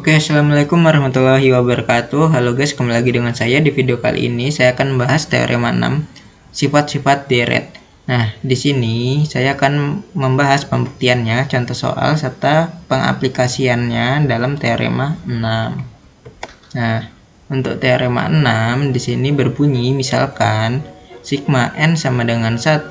Oke, assalamualaikum warahmatullahi wabarakatuh. Halo guys, kembali lagi dengan saya. Di video kali ini saya akan membahas teorema 6 sifat-sifat deret. Nah, di sini saya akan membahas pembuktiannya, contoh soal serta pengaplikasiannya dalam teorema 6. Nah, untuk teorema 6 di sini berbunyi misalkan sigma n sama dengan 1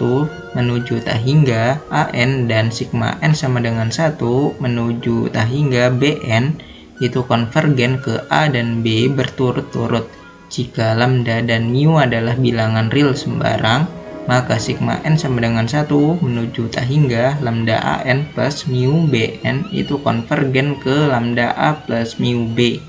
menuju tak hingga an dan sigma n sama dengan 1 menuju tak hingga bn itu konvergen ke A dan B berturut-turut. Jika lambda dan mu adalah bilangan real sembarang, maka sigma n sama dengan 1 menuju tak hingga lambda an plus mu bn itu konvergen ke lambda a plus mu b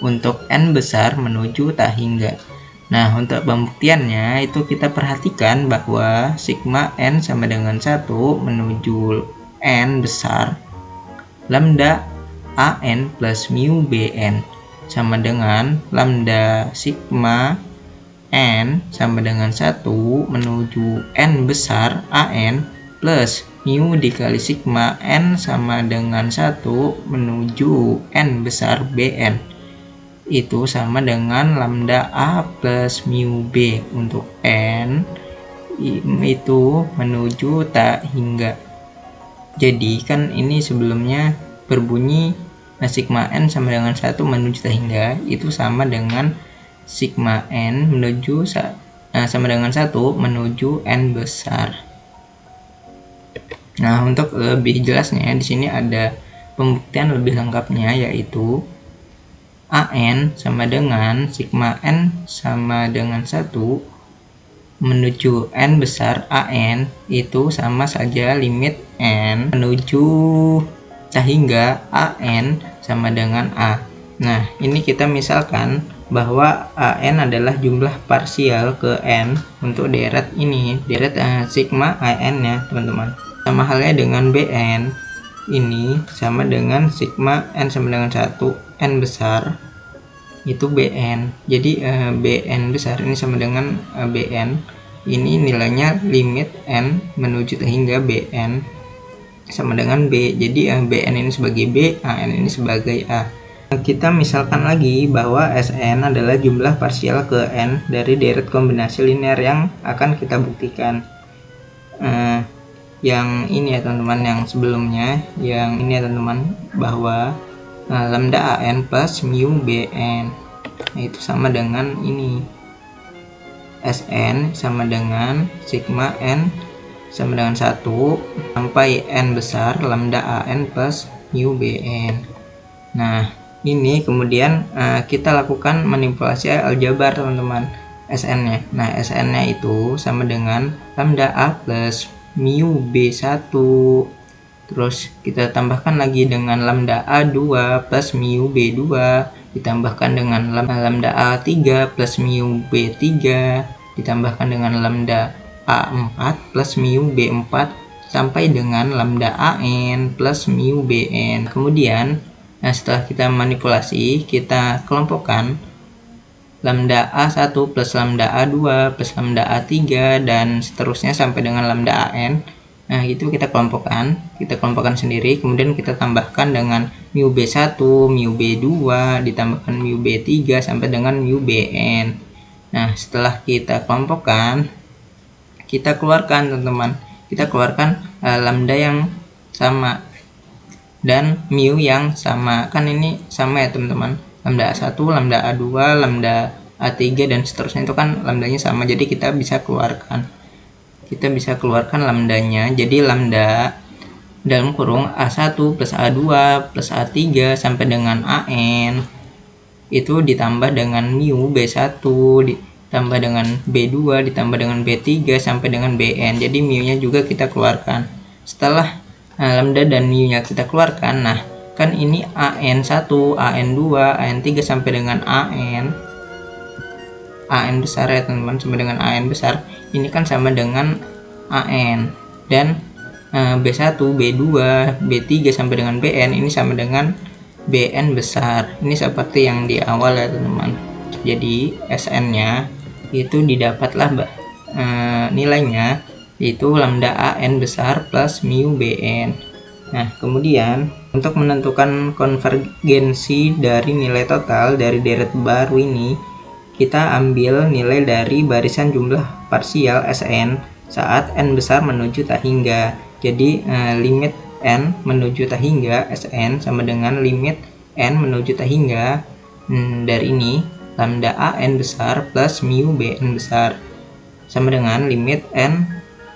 untuk n besar menuju tak hingga. Nah, untuk pembuktiannya itu kita perhatikan bahwa sigma n sama dengan 1 menuju n besar lambda an plus mu bn sama dengan lambda sigma n sama dengan 1 menuju n besar an plus mu dikali sigma n sama dengan 1 menuju n besar bn itu sama dengan lambda a plus mu b untuk n itu menuju tak hingga. Jadi kan ini sebelumnya berbunyi sigma n sama dengan 1 menuju tak hingga itu sama dengan sigma n menuju sama dengan 1 menuju n besar. Nah, untuk lebih jelasnya di sini ada pembuktian lebih lengkapnya, yaitu an sama dengan sigma n sama dengan 1 menuju n besar an itu sama saja limit n menuju tak hingga an sama dengan a. Nah, ini kita misalkan bahwa an adalah jumlah parsial ke n untuk deret ini, deret sigma an ya teman-teman. Sama halnya dengan bn, ini sama dengan sigma n sama dengan 1 n besar itu bn. Jadi bn besar ini sama dengan bn, ini nilainya limit n menuju tak hingga bn sama dengan b. Jadi bn ini sebagai b, an ini sebagai a. Kita misalkan lagi bahwa Sn adalah jumlah parsial ke n dari deret kombinasi linear yang akan kita buktikan. Yang ini ya teman-teman, yang sebelumnya, yang ini ya teman-teman, bahwa lambda an plus mu bn itu sama dengan ini, Sn sama dengan sigma n sama dengan 1 sampai n besar lambda an plus mu bn. Nah, ini kemudian kita lakukan manipulasi aljabar teman-teman, Sn nya. Nah, Sn nya itu sama dengan lambda a plus mu b1, terus kita tambahkan lagi dengan lambda a2 plus mu b2, ditambahkan dengan lambda a3 plus mu b3, ditambahkan dengan lambda a4 plus mu b4 sampai dengan lambda an plus mu bn. Kemudian setelah kita manipulasi, kita kelompokkan lambda a1 plus lambda a2 plus lambda a3 dan seterusnya sampai dengan lambda an. Nah, itu kita kelompokkan sendiri, kemudian kita tambahkan dengan mu b1, mu b2, ditambahkan mu b3 sampai dengan mu bn. Nah, setelah kita kelompokkan, kita keluarkan teman-teman, kita keluarkan lambda yang sama dan mu yang sama. Kan ini sama ya teman-teman, lambda a1, lambda a2, lambda a3 dan seterusnya itu kan lambdanya sama, jadi kita bisa keluarkan lambdanya. Jadi lambda dalam kurung a1 plus a2 plus a3 sampai dengan an itu ditambah dengan mu b1 ditambah dengan b2 ditambah dengan b3 sampai dengan bn. Jadi mu nya juga kita keluarkan. Setelah lambda dan mu nya kita keluarkan, nah kan ini an1, an2, an3 sampai dengan an besar ya teman-teman, sama dengan an besar. Ini kan sama dengan an, dan b1, b2, b3 sampai dengan bn ini sama dengan bn besar. Ini seperti yang di awal ya teman-teman. Jadi Sn nya itu didapatlah nilainya, yaitu lambda an besar plus mu bn. Nah, kemudian Untuk menentukan konvergensi dari nilai total dari deret baru ini, kita ambil nilai dari barisan jumlah parsial Sn saat n besar menuju tak hingga. Jadi limit n menuju tak hingga Sn sama dengan limit n menuju tak hingga dari ini lambda a n besar plus mu b n besar sama dengan limit n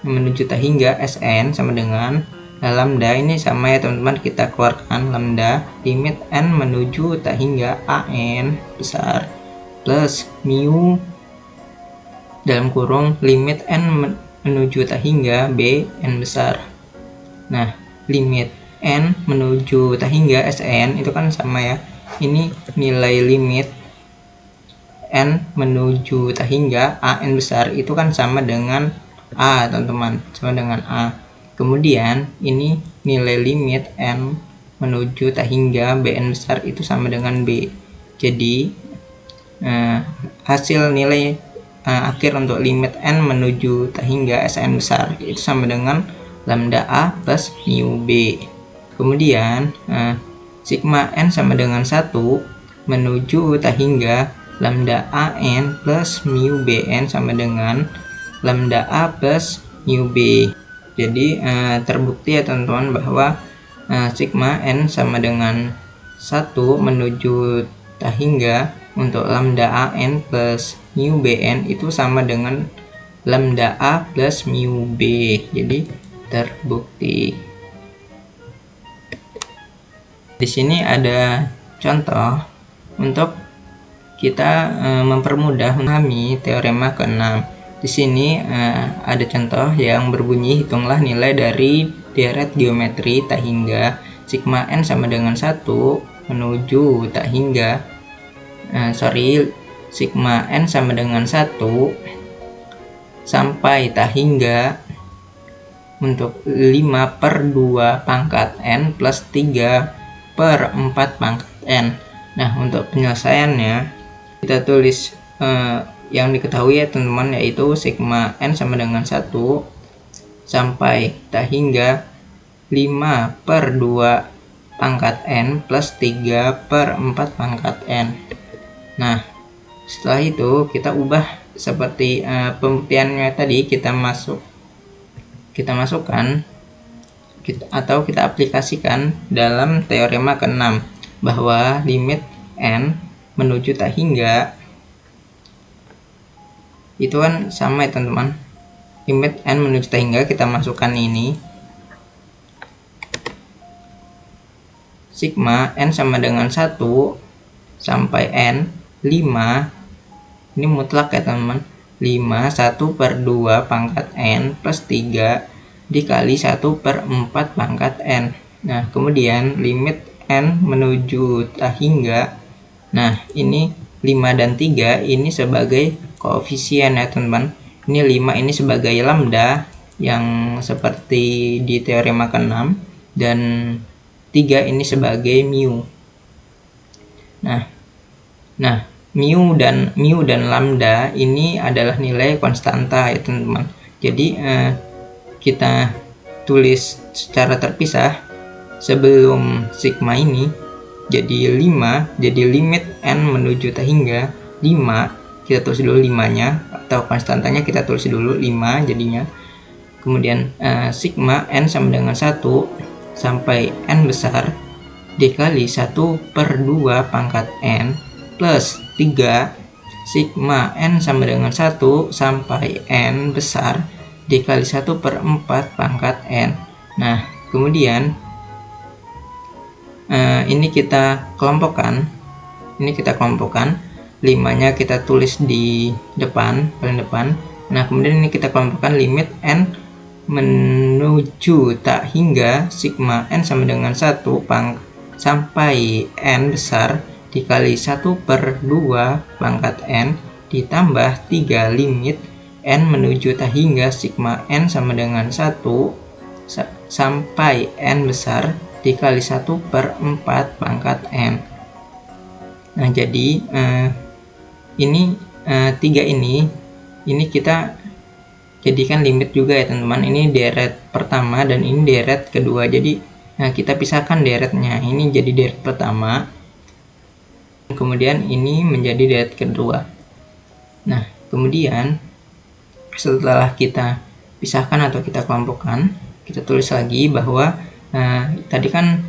menuju tak hingga Sn sama dengan lambda ini sama ya teman-teman, kita keluarkan lambda limit n menuju tak hingga an besar plus mu dalam kurung limit n menuju tak hingga b n besar. Nah, limit n menuju tak hingga Sn itu kan sama ya, ini nilai limit n menuju tak hingga an besar itu kan sama dengan a teman-teman, sama dengan a. Kemudian ini nilai limit n menuju tak hingga bn besar itu sama dengan b. Jadi hasil nilai akhir untuk limit n menuju tak hingga Sn besar itu sama dengan lambda a plus mu b. Kemudian sigma n sama dengan 1 menuju tak hingga lambda an plus mu bn sama dengan lambda a plus mu b. Jadi terbukti ya teman-teman bahwa sigma n sama dengan 1 menuju tak hingga untuk lambda an plus mu bn itu sama dengan lambda a plus mu b. Jadi terbukti. Di sini ada contoh untuk kita mempermudah memahami teorema ke-6. Di sini ada contoh yang berbunyi hitunglah nilai dari deret geometri tak hingga sigma n sama dengan 1 menuju tak hingga sigma n sama dengan 1 sampai tak hingga untuk 5/2 pangkat n plus 3/4 pangkat n. Nah, untuk penyelesaiannya kita tulis yang diketahui ya teman-teman, yaitu sigma n sama dengan 1 sampai tak hingga 5/2 pangkat n plus 3/4 pangkat n. Nah, setelah itu kita ubah seperti pembuktiannya tadi, kita masukkan atau kita aplikasikan dalam teorema ke-6 bahwa limit n menuju tak hingga itu kan sama ya teman-teman, limit n menuju tak hingga kita masukkan ini sigma n sama dengan 1 sampai n 5, ini mutlak ya teman-teman, 1/2 pangkat n plus 3 dikali 1/4 pangkat n. Nah, kemudian limit n menuju tak hingga, nah ini 5 dan 3 ini sebagai koefisien ya teman-teman. Ini 5 ini sebagai lambda yang seperti di teorema ke-6 dan 3 ini sebagai mu. Nah, mu dan lambda ini adalah nilai konstanta ya teman-teman. Jadi kita tulis secara terpisah sebelum sigma ini jadi 5, jadi limit n menuju tak hingga 5, kita tulis dulu 5-nya atau konstantanya kita tulis dulu 5 jadinya. Kemudian sigma n sama dengan 1 sampai n besar dikali 1/2 pangkat n plus 3 sigma n sama dengan 1 sampai n besar dikali 1/4 pangkat n. Nah, kemudian ini kita kelompokkan, 5-nya kita tulis di depan, paling depan. Nah, kemudian ini kita kelompokkan limit n menuju tak hingga sigma n sama dengan 1 sampai n besar dikali 1/2 pangkat n ditambah 3 limit n menuju tak hingga sigma n sama dengan 1 sampai n besar dikali 1/4 pangkat n. Nah, jadi ini 3 ini kita jadikan limit juga ya teman-teman. Ini deret pertama dan ini deret kedua. Jadi Nah, kita pisahkan deretnya. Ini jadi deret pertama, kemudian ini menjadi deret kedua. Nah, kemudian setelah kita pisahkan atau kita kelompokkan, kita tulis lagi bahwa tadi kan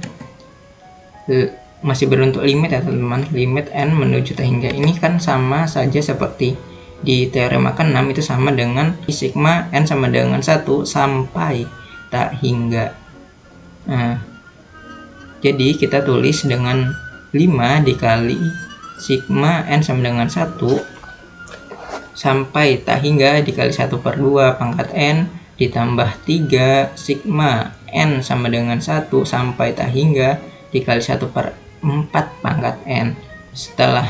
masih berbentuk limit ya teman-teman, limit n menuju tak hingga. Ini kan sama saja seperti di teorema ke-6, itu sama dengan sigma n sama dengan 1 sampai tak hingga. Jadi kita tulis dengan 5 dikali sigma n sama dengan 1 sampai tak hingga dikali 1/2 pangkat n ditambah 3 sigma n sama dengan 1 sampai tak hingga dikali 1/4 pangkat n. Setelah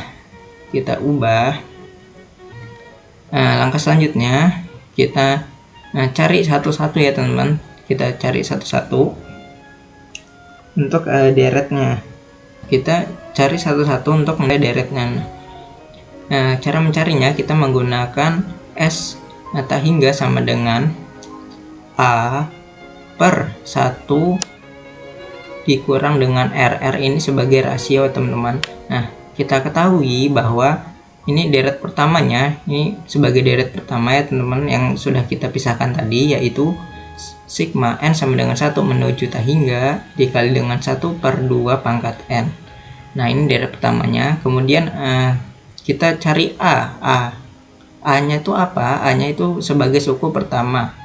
kita ubah, langkah selanjutnya kita cari satu-satu ya teman-teman. Kita cari satu-satu untuk deretnya. Kita cari satu-satu untuk menilai deretnya. Cara mencarinya kita menggunakan S tak hingga sama dengan A/1 dikurang dengan R ini sebagai rasio teman-teman. Nah, kita ketahui bahwa ini deret pertamanya, ini sebagai deret pertama ya teman-teman, yang sudah kita pisahkan tadi, yaitu sigma n sama dengan 1 menuju tak hingga dikali dengan 1/2 pangkat n. Nah, ini deret pertamanya. Kemudian kita cari A-nya itu apa? A-nya itu sebagai suku pertama.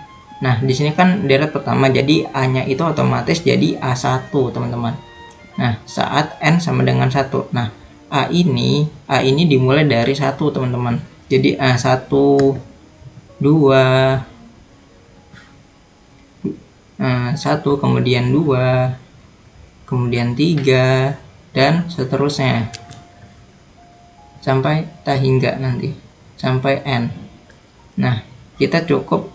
Nah, di sini kan deret pertama, jadi A-nya itu otomatis jadi A1 teman-teman. Nah, saat n sama dengan 1. Nah, A ini dimulai dari 1 teman-teman. Jadi A1, 2, 1, kemudian 2, kemudian 3, dan seterusnya sampai tak hingga nanti, sampai n. Nah, kita cukup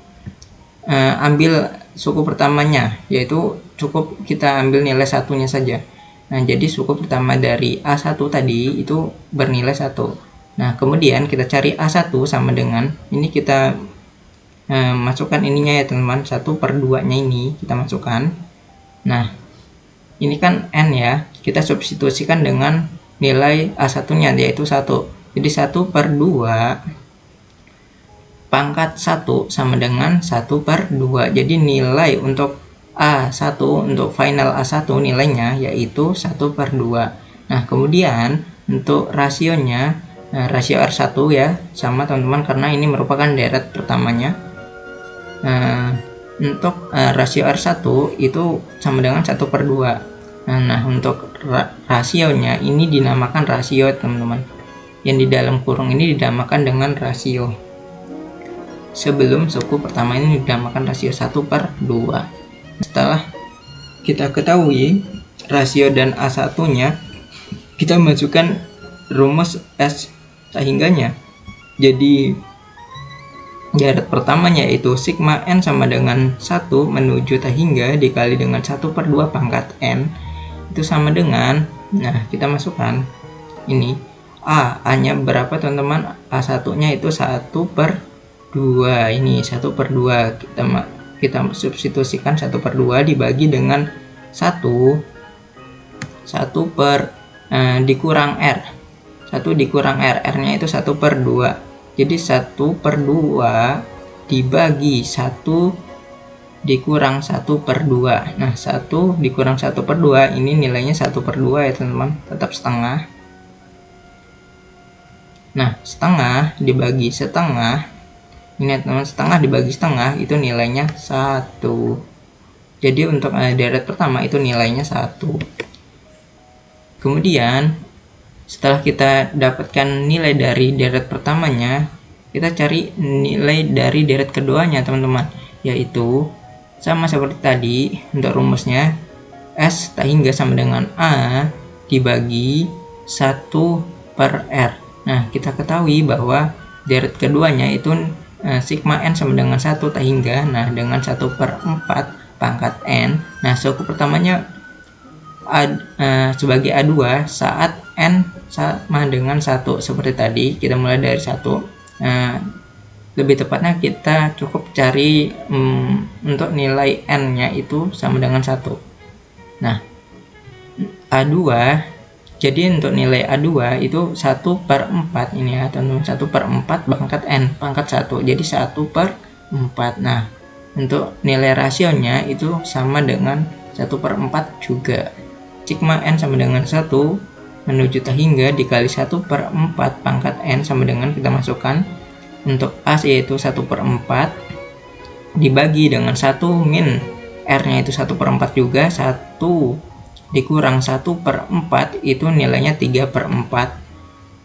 ambil suku pertamanya, yaitu cukup kita ambil nilai satunya saja. Nah, jadi suku pertama dari A1 tadi itu bernilai 1. Nah, kemudian kita cari A1 sama dengan, ini kita masukkan ininya ya teman-teman, 1/2 nya ini kita masukkan. Nah, ini kan n ya, kita substitusikan dengan nilai A1 nya yaitu 1. Jadi 1/2 pangkat 1 sama dengan 1/2. Jadi nilai untuk A1, untuk final A1 nilainya yaitu 1/2. Nah, kemudian untuk rasionya, rasio R1 ya, sama teman-teman karena ini merupakan deret pertamanya. Untuk rasio R1 itu sama dengan 1/2. Nah, untuk rasionya ini dinamakan rasio teman-teman. Yang di dalam kurung ini dinamakan dengan rasio. Sebelum suku pertama ini dinamakan rasio 1/2. Setelah kita ketahui rasio dan A1-nya, kita masukkan rumus S tak hingganya. Jadi deret pertamanya yaitu sigma n sama dengan 1 menuju tak hingga dikali dengan 1/2 pangkat n itu sama dengan, nah kita masukkan ini A-nya berapa teman-teman? A1-nya itu 1/2, ini 1/2, kita substitusikan 1/2 dibagi dengan 1 dikurang R, 1 dikurang R, R-nya itu 1/2. Jadi 1/2 dibagi 1 dikurang 1/2. Nah, 1 dikurang 1/2 ini nilainya 1/2 ya teman-teman, tetap setengah. Nah, setengah dibagi setengah, ini teman-teman, setengah dibagi setengah itu nilainya 1. Jadi untuk deret pertama itu nilainya 1. Kemudian setelah kita dapatkan nilai dari deret pertamanya, kita cari nilai dari deret keduanya teman-teman, yaitu sama seperti tadi untuk rumusnya, S tak hingga sama dengan A dibagi 1/R. Nah, kita ketahui bahwa deret keduanya itu sigma n sama dengan 1 tak hingga, nah dengan 1/4 pangkat n. Nah, suku pertamanya sebagai A2 saat n sama dengan 1 seperti tadi, kita mulai dari 1. Lebih tepatnya kita cukup cari untuk nilai n nya itu sama dengan 1. Nah, A2, jadi untuk nilai A2 itu 1/4 ini ya teman-teman, 1/4 pangkat N pangkat 1, jadi 1/4. Nah, untuk nilai rasionya itu sama dengan 1/4 juga. Sigma N sama dengan 1 menuju tak hingga dikali 1/4 pangkat N sama dengan, kita masukkan untuk A yaitu 1/4 dibagi dengan 1 min R nya itu 1/4 juga, 1 dikurang 1/4 itu nilainya 3/4.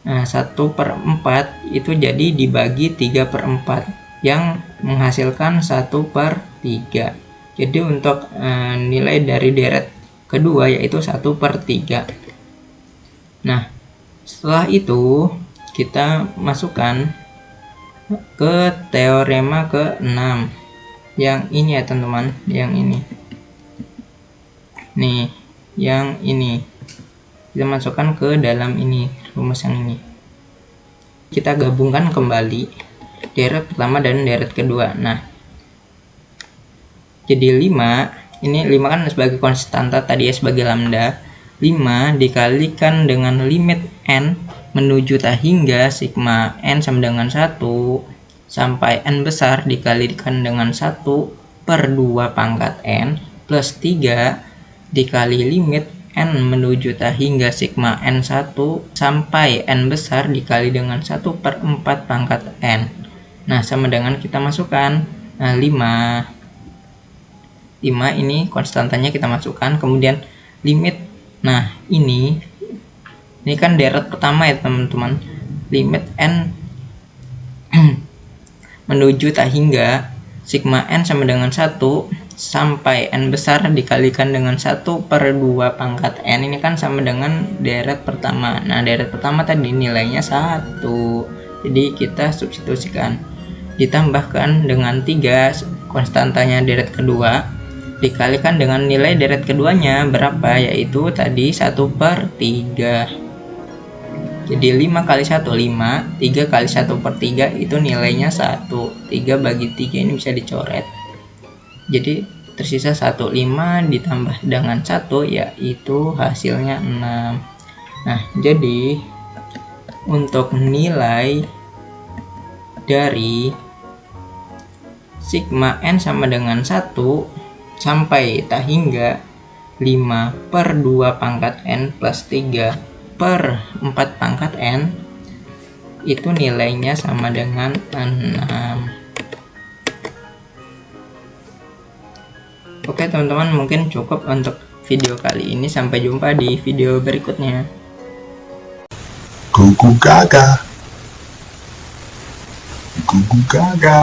Nah, 1/4 itu jadi dibagi 3/4 yang menghasilkan 1/3. Jadi untuk nilai dari deret kedua yaitu 1/3. Nah, setelah itu kita masukkan ke teorema ke-6 yang ini ya teman-teman, yang ini nih, yang ini kita masukkan ke dalam ini rumus yang ini. Kita gabungkan kembali deret pertama dan deret kedua. Nah, jadi 5, ini 5 kan sebagai konstanta tadi ya, sebagai lambda. 5 dikalikan dengan limit N menuju tak hingga sigma N sama dengan 1 sampai N besar dikalikan dengan 1/2 pangkat N plus 3 dikali limit N menuju tak hingga sigma N1 sampai N besar dikali dengan 1/4 pangkat N. Nah, sama dengan kita masukkan 5 ini konstantanya kita masukkan, kemudian limit. Nah, ini kan deret pertama ya teman-teman, limit N menuju tak hingga sigma N sama dengan 1 sampai N besar dikalikan dengan 1/2 pangkat N, ini kan sama dengan deret pertama. Nah, deret pertama tadi nilainya 1, jadi kita substitusikan, ditambahkan dengan 3 konstantanya deret kedua dikalikan dengan nilai deret keduanya berapa, yaitu tadi 1/3. Jadi 5 kali 1 5, 3 kali 1/3 itu nilainya 1. 3 bagi 3 ini bisa dicoret, jadi tersisa 1. 5 ditambah dengan 1 yaitu hasilnya 6. Nah, jadi untuk nilai dari sigma N sama dengan 1 sampai tak hingga 5/2 pangkat N plus 3/4 pangkat N itu nilainya sama dengan 6. Oke teman-teman, mungkin cukup untuk video kali ini. Sampai jumpa di video berikutnya. Gugu gaga. Gugu gaga.